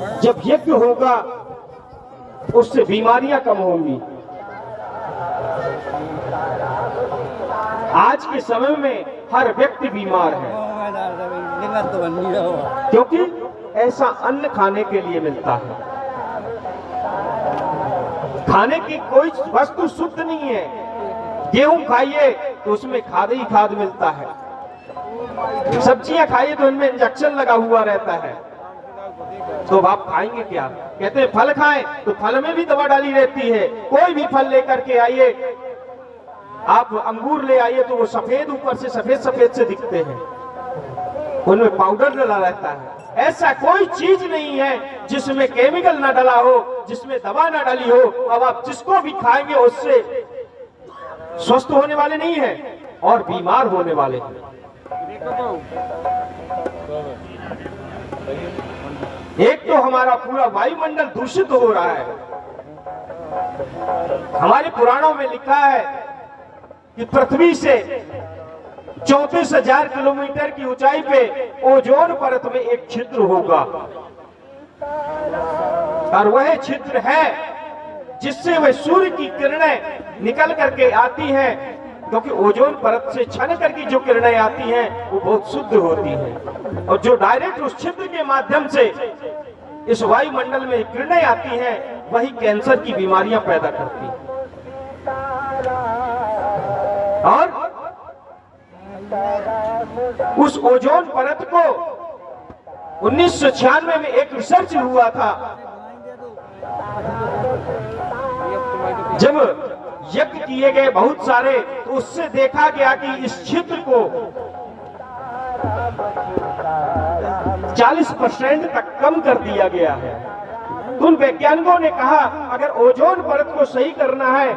जब यज्ञ होगा उससे बीमारियां कम होंगी। आज के समय में हर व्यक्ति बीमार है क्योंकि ऐसा अन्न खाने के लिए मिलता है। खाने की कोई वस्तु शुद्ध नहीं है। गेहूं खाइए तो उसमें खाद ही खाद मिलता है। सब्जियां खाइए तो उनमें इंजेक्शन लगा हुआ रहता है। तो आप खाएंगे क्या? कहते हैं फल खाएं तो फल में भी दवा डाली रहती है। कोई भी फल लेकर के आइए, आप अंगूर ले आइए तो वो सफेद ऊपर से सफेद सफेद से दिखते हैं, उनमें पाउडर डला रहता है। ऐसा कोई चीज नहीं है जिसमें केमिकल ना डला हो, जिसमें दवा ना डाली हो। अब आप जिसको भी खाएंगे उससे स्वस्थ होने वाले नहीं है और बीमार होने वाले हैं। एक तो हमारा पूरा वायुमंडल दूषित हो रहा है। हमारे पुराणों में लिखा है कि पृथ्वी से 34,000 किलोमीटर की ऊंचाई पे ओजोन परत में एक छिद्र होगा और वह छिद्र है जिससे वह सूर्य की किरणें निकल करके आती हैं, क्योंकि ओजोन परत से छन करके जो किरणें आती हैं वो बहुत शुद्ध होती हैं और जो डायरेक्ट उस छिद्र के माध्यम से इस वायुमंडल में किरणें आती हैं वही कैंसर की बीमारियां पैदा करती हैं। और उस ओजोन परत को 1996 में एक रिसर्च हुआ था, जब यज्ञ किए गए बहुत सारे तो उससे देखा गया कि इस छिद्र को 40% तक कम कर दिया गया है। उन वैज्ञानिकों ने कहा अगर ओजोन परत को सही करना है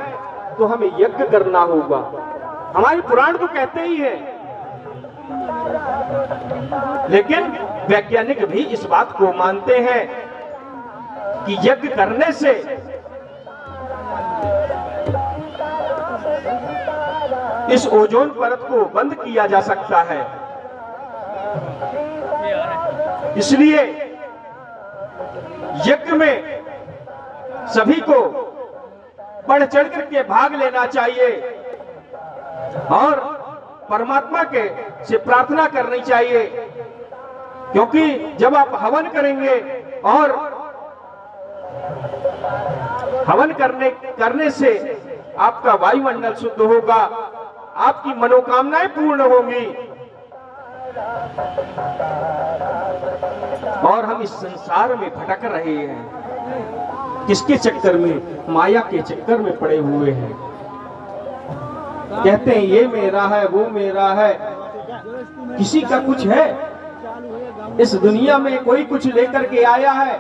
तो हमें यज्ञ करना होगा। हमारे पुराण तो कहते ही है, लेकिन वैज्ञानिक भी इस बात को मानते हैं कि यज्ञ करने से इस ओजोन परत को बंद किया जा सकता है। इसलिए यज्ञ में सभी को बढ़ चढ़ करके भाग लेना चाहिए और परमात्मा के से प्रार्थना करनी चाहिए, क्योंकि जब आप हवन करेंगे और हवन करने से आपका वायुमंडल शुद्ध होगा, आपकी मनोकामनाएं पूर्ण होंगी और हम इस संसार में भटक रहे हैं। किसके चक्कर में? माया के चक्कर में पड़े हुए हैं। कहते हैं ये मेरा है वो मेरा है। किसी का कुछ है? इस दुनिया में कोई कुछ लेकर के आया है?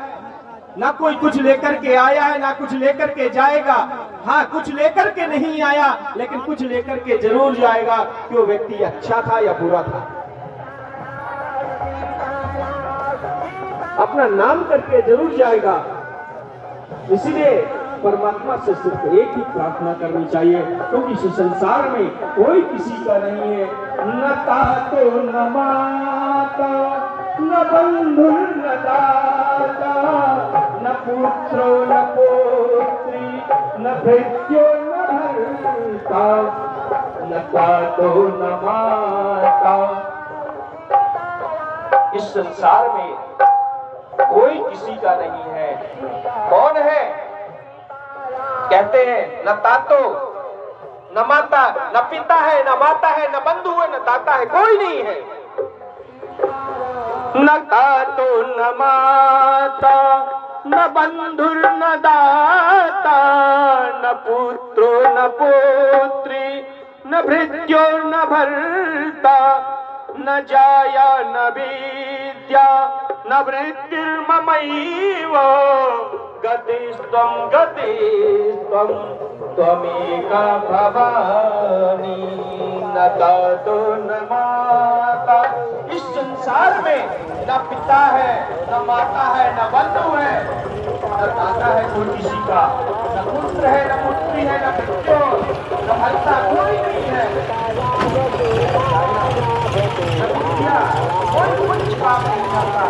ना कोई कुछ लेकर के आया है, ना कुछ लेकर के जाएगा। हाँ, कुछ लेकर के नहीं आया लेकिन कुछ लेकर के जरूर जाएगा कि वो व्यक्ति अच्छा था या बुरा था। अपना नाम करके जरूर जाएगा। इसलिए परमात्मा से सिर्फ एक ही प्रार्थना करनी चाहिए, क्योंकि इस संसार में कोई किसी का नहीं है। न तातो न माता न बंधु न दाता न पुत्रो न पुत्री न भृत्यो न भर्ता न तातो न माता। इस संसार में कोई किसी का नहीं है। कौन है? कहते हैं न तातो न माता, न पिता है न माता है न बंधु है न दाता है, कोई नहीं है। न तातो न माता न बंधु न दाता न पुत्रो न पुत्री न भृत्यो न भर्ता न जाया न विद्या न वृत्तिर्ममैव गतिस्त्वं गतिस्त्वं त्वमेका भवानी न तातो न माता। इस संसार में न पिता है न माता है न बंधु है न दाता है कोई किसी का, न पुत्र है न पुत्री है न भृत्यो न भर्ता, कोई नहीं है। न बुद्धिया कोई कुछ काम नहीं करता।